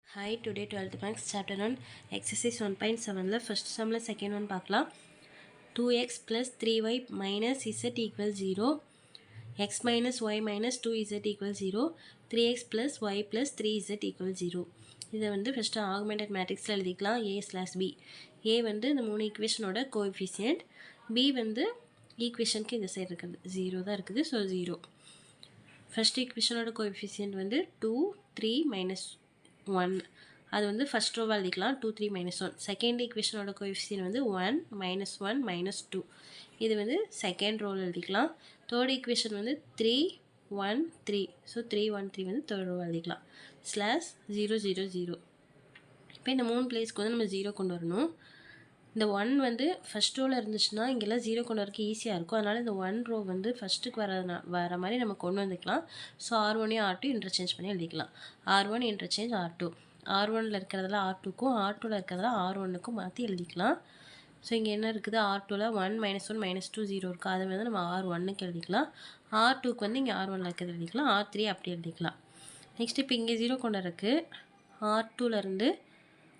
Hi, today 12th Maths chapter 1 exercise 1.7 first sum second one பார்க்கலாம் 2x plus 3y minus z equals 0 x minus y minus 2z equals 0 3x plus y plus 3z equals 0 இதை வந்து first augmented matrixல எழுதிக்கலாம் a slash b a வந்து இந்த மூணு equationோட coefficient b வந்து equationக்கு இந்த side இருக்குது 0 தான் இருக்குது so 0 first equationோட coefficient வந்து 2 3 minus 1 அது வந்து ஃபர்ஸ்ட் ரோவா எழுதிக்கலாம் 2 3 minus 1 செகண்ட் ஈக்குவேஷனோட கோஎஃபிஷியன்ட் வந்து 1 -1 -2 இது வந்து செகண்ட் ரோவில் எழுதிக்கலாம் தேர்ட் ஈக்குவேஷன் வந்து 3 1 3 ஸோ 3 1 3 வந்து தேர்ட் ரோவா எழுதிக்கலாம் ஸ்லாஷ் 0 0 0 இப்போ இந்த மூணு பிளேஸ்க்கு வந்து நம்ம 0 கொண்டு வரணும் இந்த 1 வந்து ஃபர்ஸ்ட் ரோவில் இருந்துச்சுன்னா இங்கெல்லாம் 0 கொண்டு வரக்கு ஈஸியாக இருக்கும் அதனால் இந்த 1 ரோ வந்து ஃபஸ்ட்டுக்கு வர மாதிரி நம்ம கொண்டு வந்துக்கலாம் ஸோ R1 R2 இன்டர்சேஞ்ச் பண்ணி எழுதிக்கலாம் R1 இன்டர்சேஞ்ச் R2 R1ல இருக்கிறதுல R2க்கும் R2ல இருக்கிறதுல R1க்கும் மாற்றி எழுதிக்கலாம் ஸோ இங்கே என்ன இருக்குது R2ல 1 -1 -2 0 இருக்குது அதை வந்து நம்ம R1க்கு எழுதிக்கலாம் R2க்கு வந்து இங்கே R1ல இருக்கிறது எழுதிக்கலாம் R3 அப்படி எழுதிக்கலாம் நெக்ஸ்ட் இப்போ இங்கே 0 கொண்டு இருக்குது R2லேருந்து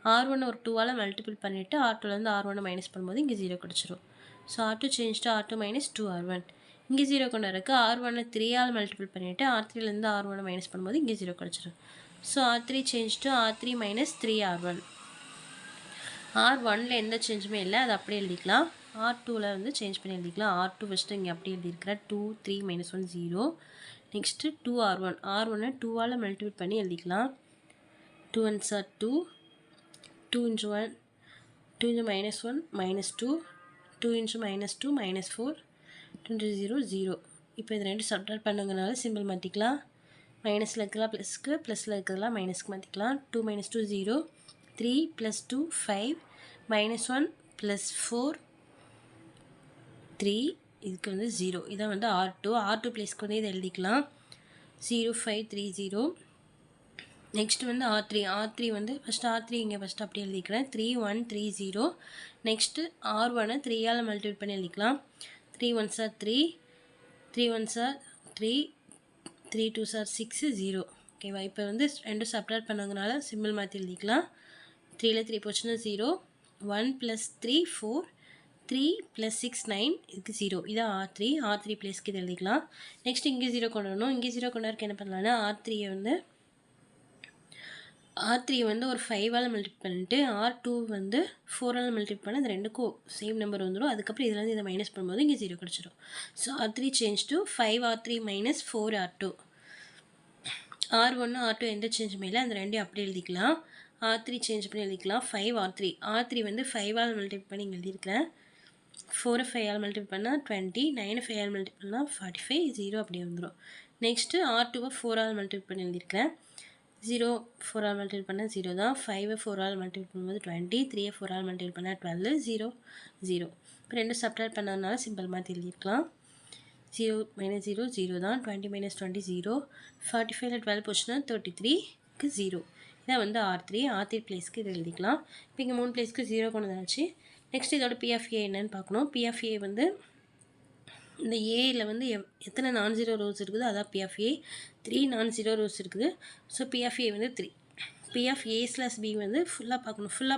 R1 ஒரு 2ஆல் மல்டிபிள் பண்ணிவிட்டு R2லேருந்து R1 மைனஸ் பண்ணும்போது இங்கே 0 கிடச்சிரும் so R2 change to R2 minus 2R1 இங்கே 0 கொண்டு இருக்குது R1 3ஆல் மல்டிபிள் பண்ணிவிட்டு R3லேருந்து R1 மைனஸ் பண்ணும்போது இங்கே 0 கிடச்சிரும் so R3 change to R3 minus 3R1 R1ல எந்த சேஞ்சுமே இல்லை அது அப்படியே எழுதிக்கலாம் R2ல வந்து சேஞ்ச் பண்ணி எழுதிக்கலாம் R2 ஃபஸ்ட்டு இங்கே அப்படியே எழுதியிருக்கிற 2 3 -1 0 நெக்ஸ்ட்டு 2R1 R1 2ஆல் மல்டிபிள் பண்ணி எழுதிக்கலாம் 2 1s are 2 2 into 1 2 into -1 -2 2 into -2 -4 2 into 0 0 இப்போ இது ரெண்டு சப்ட்ராக்ட் பண்ணுங்கனால சிம்பிள் மாற்றிக்கலாம் மைனஸில் இருக்கலாம் ப்ளஸ்க்கு ப்ளஸில் இருக்கிறதுலாம் மைனஸ்க்கு மாற்றிக்கலாம் 2 -2 0 3 + 2 5 -1 + 4 3 இதுக்கு வந்து 0 இதான் வந்து R2 ப்ளேஸ்க்கு வந்து இதை எழுதிக்கலாம் 0 5 3 0 நெக்ஸ்ட் வந்து R3 வந்து ஃபஸ்ட்டு R3 இங்கே ஃபஸ்ட்டு அப்படியே எழுதிக்கிறேன் 3 1 3 0 நெக்ஸ்ட்டு R1 3ஆல் மல்டிபிள் பண்ணி எழுதிக்கலாம் 3 1s are 3 3 1s are 3 3 2s are 6 0 ஓகேவா இப்போ வந்து ரெண்டும் சப்ட்ராக்ட் பண்ணதுனால சிம்பிள் மாற்றி எழுதிக்கலாம் 3ல் 3 போச்சுன்னா 0 1 + 3 4 3 + 6 9 இதுக்கு 0 இதான் R3 ப்ளேஸ்க்கு இது எழுதிக்கலாம் நெக்ஸ்ட் இங்கே 0 கொண்டு வரணும் இங்கே 0 கொண்டு வரக்கு என்ன பண்ணலான்னா R3 வந்து ஒரு 5ஆல் மல்டிபிள் பண்ணிட்டு R2 வந்து 4ஆல் மல்டிபிள் பண்ண அந்த ரெண்டுக்கும் சேம் நம்பர் வந்துடும் அதுக்கப்புறம் இதுலேருந்து இதை மைனஸ் பண்ணும்போது இங்கே 0 கிடச்சிடும் so R3 change to 5R3 - 4R2 R1 R2 எந்த சேஞ்சுமே இல்லை அந்த ரெண்டையும் அப்படியே எழுதிக்கலாம் R3 சேஞ்ச் பண்ணி எழுதிக்கலாம் 5R3 வந்து 5ஆல் மல்டிபிள் பண்ணி இங்கே எழுதியிருக்கிறேன் 4 5ஆல் மல்டிபிள் பண்ணால் 20 9 5ஆல் மல்டிபிள் பண்ணால் 45 0 அப்படியே வந்துடும் நெக்ஸ்ட்டு R2 4ஆல் மல்டிபிள் பண்ணி எழுதியிருக்கிறேன் 0 4ஆல் மல்டிபிள் பண்ணால் 0 தான் 5 4ஆல் மல்டிபிள் பண்ணும்போது 20 3 4ஆல் மல்டிபிள் பண்ணால் 12 0 0 இப்போ ரெண்டும் சப்ட்ராக்ட் பண்ணதுனால சிம்பிள் மாற்றி எழுதியிருக்கலாம் 0 -0 0 தான் 20 - 20 0 45ல் 12 போச்சுன்னா 33க்கு 0 இதான் வந்து R3 ப்ளேஸ்க்கு இது எழுதிக்கலாம் இப்போ இங்கே 3 ப்ளேஸ்க்கு 0 கொண்டு வந்தாச்சு நெக்ஸ்ட் இதோட P(A) என்னன்னு பார்க்கணும் P(A) வந்து இந்த ஏயில் வந்து எத்தனை நான்-ஜீரோ ரோஸ் இருக்குதோ அதான் P(A) 3 நான்-ஜீரோ ரோஸ் இருக்குது ஸோ P(A) வந்து 3 P(A/B) வந்து ஃபுல்லாக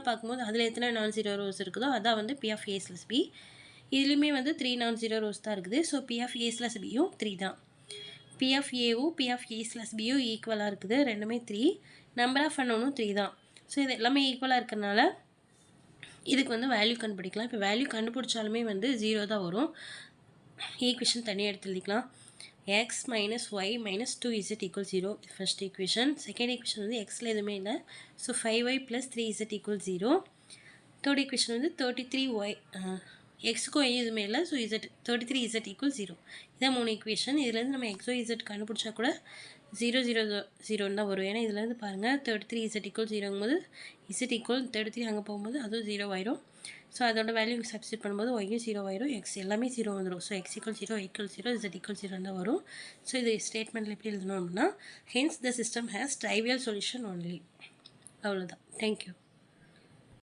பார்க்கும்போது அதில் எத்தனை நான்-ஜீரோ ரோஸ் இருக்குதோ அதான் வந்து P(A/B) இதுலேயுமே வந்து 3 நான்-ஜீரோ ரோஸ் தான் இருக்குது ஸோ P(A/B)யும் 3 தான் P(A)வும் P(A/B)யும் ஈக்குவலாக இருக்குது ரெண்டுமே 3 நம்பர் ஆஃப் அன்னோனும் 3 தான் ஸோ இது எல்லாமே ஈக்குவலாக இருக்கிறனால இதுக்கு வந்து வேல்யூ கண்டுபிடிக்கலாம் இப்போ வேல்யூ கண்டுபிடிச்சாலுமே வந்து 0 தான் வரும் ஈக்குவேஷன் தனியாக எடுத்து எழுதிக்கலாம் x - y - 2z = 0 first equation second equation வந்து எக்ஸில் எதுவுமே இல்லை so 5y + 3z = 0 third equation வந்து 33y எக்ஸுக்கும் y எதுவுமே இல்லை ஸோ 33z = 0 இதான் 3 ஈக்குவேஷன் இதுலேருந்து நம்ம x y z கண்டுபிடிச்சா கூட 0 0 0 தான் வரும் ஏன்னா இதுலேருந்து பாருங்கள் 33z = 0ங்கும்போது z = 33 அங்கே போகும்போது அதுவும் 0 ஆயிரும் ஸோ அதோட வேல்யூ சப்ஸ்டிட் பண்ணும்போது ஒய்யும் 0 ஆயிரும் எக்ஸ் எல்லாமே 0 வந்துடும் ஸோ x = 0 y = 0 z = 0 தான் வரும் ஸோ இது ஸ்டேட்மெண்ட்டில் எப்படி எழுதணும் அப்படின்னா hence the system has trivial solution only அவ்வளோதான் தேங்க்யூ